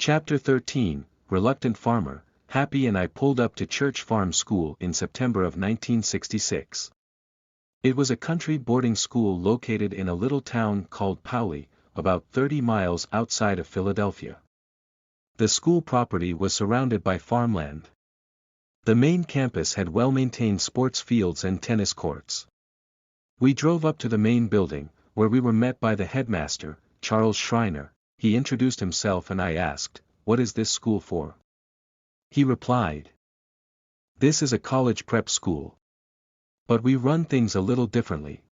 Chapter 13, Reluctant Farmer. Happy and I pulled up to Church Farm School in September of 1966. It was a country boarding school located in a little town called Powley, about 30 miles outside of Philadelphia. The school property was surrounded by farmland. The main campus had well-maintained sports fields and tennis courts. We drove up to the main building, where we were met by the headmaster, Charles Schreiner. He introduced himself and I asked, "What is this school for?" He replied, "This is a college prep school. But we run things a little differently."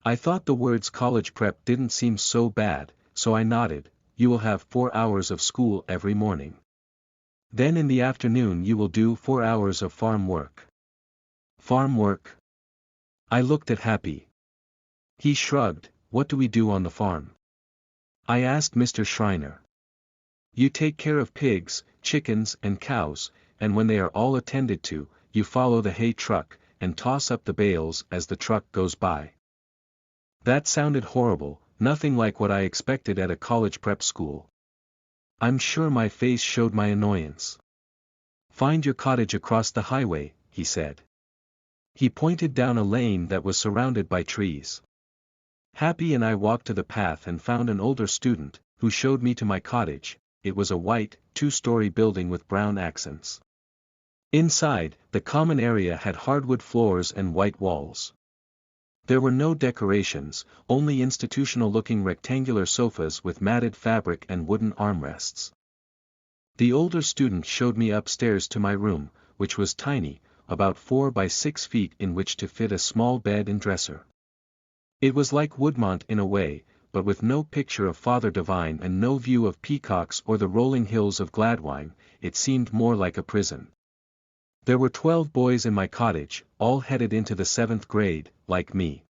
I thought the words college prep didn't seem so bad, so I nodded. "You will have 4 hours of school every morning. Then in the afternoon you will do 4 hours of farm work." Farm work? I looked at Happy. He shrugged. "What do we do on the farm?" I asked Mr. Schreiner. "You take care of pigs, chickens and cows, and when they are all attended to, you follow the hay truck, and toss up the bales as the truck goes by." That sounded horrible, nothing like what I expected at a college prep school. I'm sure my face showed my annoyance. "Find your cottage across the highway," he said. He pointed down a lane that was surrounded by trees. Happy and I walked to the path and found an older student, who showed me to my cottage. It was a white, 2-story building with brown accents. Inside, the common area had hardwood floors and white walls. There were no decorations, only institutional-looking rectangular sofas with matted fabric and wooden armrests. The older student showed me upstairs to my room, which was tiny, about 4 by 6 feet, in which to fit a small bed and dresser. It was like Woodmont in a way, but with no picture of Father Divine and no view of peacocks or the rolling hills of Gladwine. It seemed more like a prison. There were 12 boys in my cottage, all headed into the 7th grade, like me.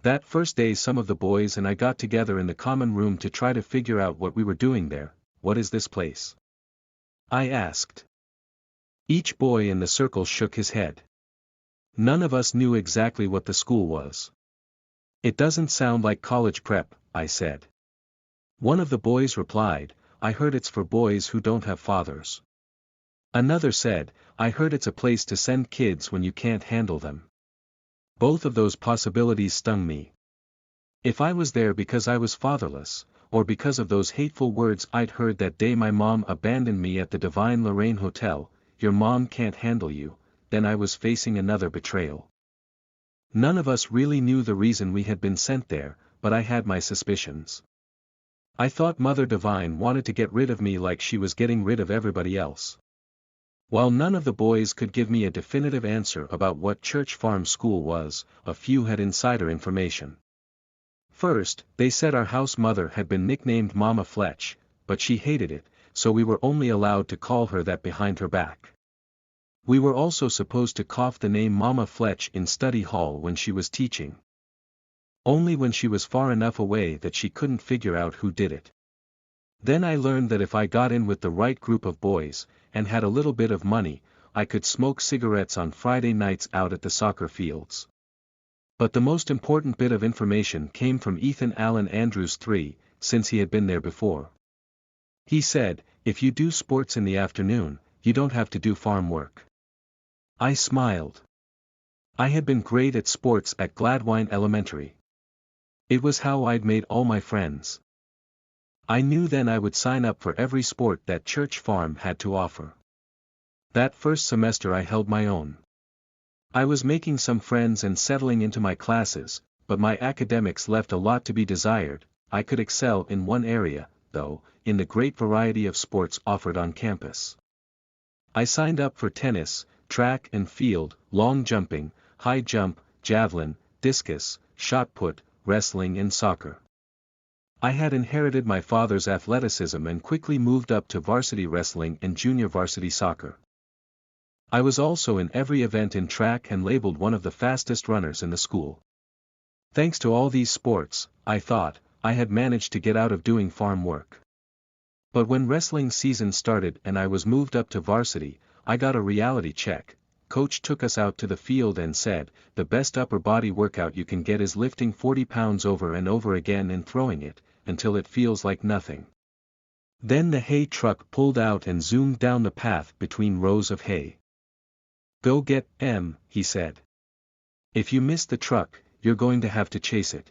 That first day some of the boys and I got together in the common room to try to figure out what we were doing there. "What is this place?" I asked. Each boy in the circle shook his head. None of us knew exactly what the school was. "It doesn't sound like college prep," I said. One of the boys replied, "I heard it's for boys who don't have fathers." Another said, "I heard it's a place to send kids when you can't handle them." Both of those possibilities stung me. If I was there because I was fatherless, or because of those hateful words I'd heard that day my mom abandoned me at the Divine Lorraine Hotel, "Your mom can't handle you," then I was facing another betrayal. None of us really knew the reason we had been sent there, but I had my suspicions. I thought Mother Divine wanted to get rid of me like she was getting rid of everybody else. While none of the boys could give me a definitive answer about what Church Farm School was, a few had insider information. First, they said our house mother had been nicknamed Mama Fletch, but she hated it, so we were only allowed to call her that behind her back. We were also supposed to cough the name Mama Fletch in study hall when she was teaching. Only when she was far enough away that she couldn't figure out who did it. Then I learned that if I got in with the right group of boys, and had a little bit of money, I could smoke cigarettes on Friday nights out at the soccer fields. But the most important bit of information came from Ethan Allen Andrews III, since he had been there before. He said, "If you do sports in the afternoon, you don't have to do farm work." I smiled. I had been great at sports at Gladwine Elementary. It was how I'd made all my friends. I knew then I would sign up for every sport that Church Farm had to offer. That first semester I held my own. I was making some friends and settling into my classes, but my academics left a lot to be desired. I could excel in one area, though, in the great variety of sports offered on campus. I signed up for tennis, track and field, long jumping, high jump, javelin, discus, shot put, wrestling and soccer. I had inherited my father's athleticism and quickly moved up to varsity wrestling and junior varsity soccer. I was also in every event in track and labeled one of the fastest runners in the school. Thanks to all these sports, I thought, I had managed to get out of doing farm work. But when wrestling season started and I was moved up to varsity, I got a reality check. Coach took us out to the field and said, "The best upper body workout you can get is lifting 40 pounds over and over again and throwing it, until it feels like nothing. Then the hay truck pulled out and zoomed down the path between rows of hay. "Go get M," he said. "If you miss the truck, you're going to have to chase it."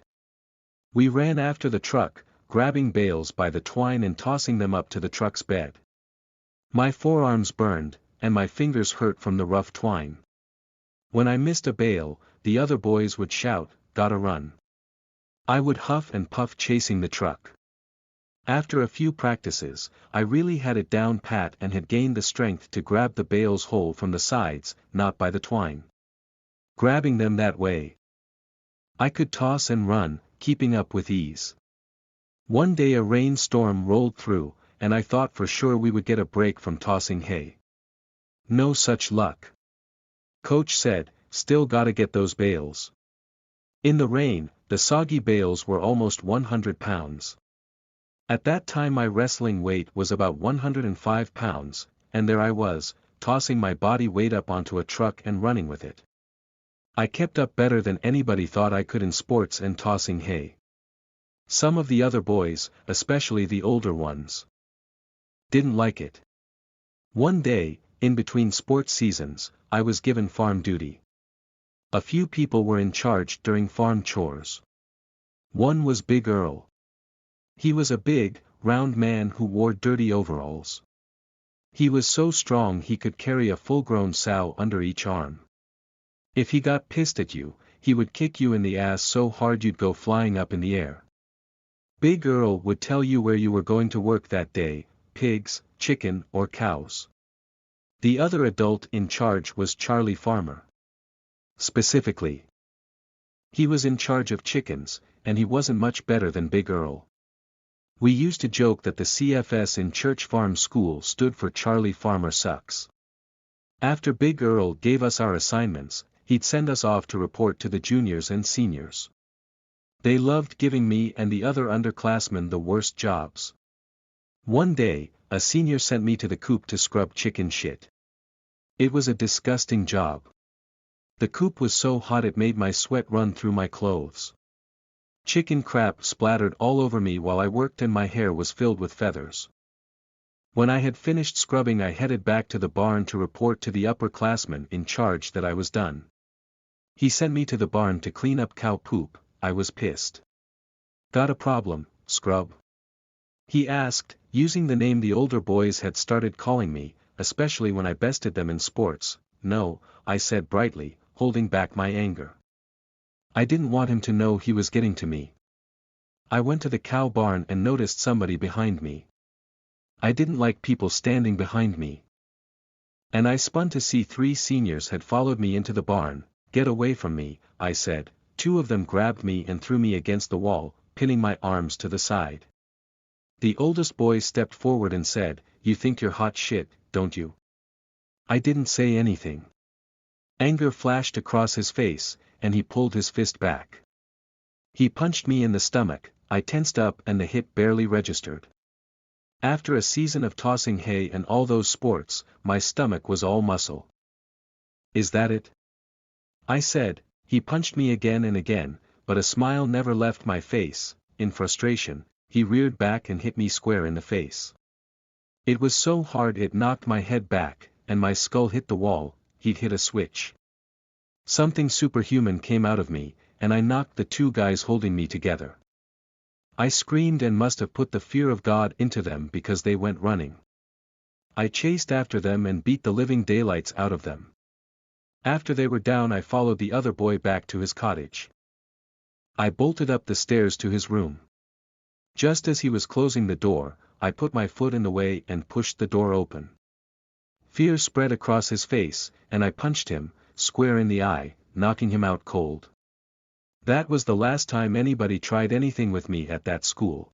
We ran after the truck, grabbing bales by the twine and tossing them up to the truck's bed. My forearms burned, and my fingers hurt from the rough twine. When I missed a bale, the other boys would shout, "Gotta run." I would huff and puff chasing the truck. After a few practices, I really had it down pat and had gained the strength to grab the bales whole from the sides, not by the twine. Grabbing them that way, I could toss and run, keeping up with ease. One day a rainstorm rolled through, and I thought for sure we would get a break from tossing hay. No such luck. Coach said, "Still gotta get those bales." In the rain, the soggy bales were almost 100 pounds. At that time my wrestling weight was about 105 pounds, and there I was, tossing my body weight up onto a truck and running with it. I kept up better than anybody thought I could in sports and tossing hay. Some of the other boys, especially the older ones, didn't like it. One day, in between sports seasons, I was given farm duty. A few people were in charge during farm chores. One was Big Earl. He was a big, round man who wore dirty overalls. He was so strong he could carry a full-grown sow under each arm. If he got pissed at you, he would kick you in the ass so hard you'd go flying up in the air. Big Earl would tell you where you were going to work that day: pigs, chicken, or cows. The other adult in charge was Charlie Farmer. Specifically, he was in charge of chickens, and he wasn't much better than Big Earl. We used to joke that the CFS in Church Farm School stood for Charlie Farmer Sucks. After Big Earl gave us our assignments, he'd send us off to report to the juniors and seniors. They loved giving me and the other underclassmen the worst jobs. One day, a senior sent me to the coop to scrub chicken shit. It was a disgusting job. The coop was so hot it made my sweat run through my clothes. Chicken crap splattered all over me while I worked and my hair was filled with feathers. When I had finished scrubbing, I headed back to the barn to report to the upperclassman in charge that I was done. He sent me to the barn to clean up cow poop. I was pissed. "Got a problem, scrub?" he asked, using the name the older boys had started calling me, especially when I bested them in sports. "No," I said brightly, holding back my anger. I didn't want him to know he was getting to me. I went to the cow barn and noticed somebody behind me. I didn't like people standing behind me. And I spun to see 3 seniors had followed me into the barn. "Get away from me," I said. 2 of them grabbed me and threw me against the wall, pinning my arms to the side. The oldest boy stepped forward and said, "You think you're hot shit, don't you?" I didn't say anything. Anger flashed across his face, and he pulled his fist back. He punched me in the stomach. I tensed up and the hit barely registered. After a season of tossing hay and all those sports, my stomach was all muscle. "Is that it?" I said. He punched me again and again, but a smile never left my face. In frustration, he reared back and hit me square in the face. It was so hard it knocked my head back, and my skull hit the wall. He'd hit a switch. Something superhuman came out of me, and I knocked the 2 guys holding me together. I screamed and must have put the fear of God into them because they went running. I chased after them and beat the living daylights out of them. After they were down, I followed the other boy back to his cottage. I bolted up the stairs to his room. Just as he was closing the door, I put my foot in the way and pushed the door open. Fear spread across his face, and I punched him, square in the eye, knocking him out cold. That was the last time anybody tried anything with me at that school.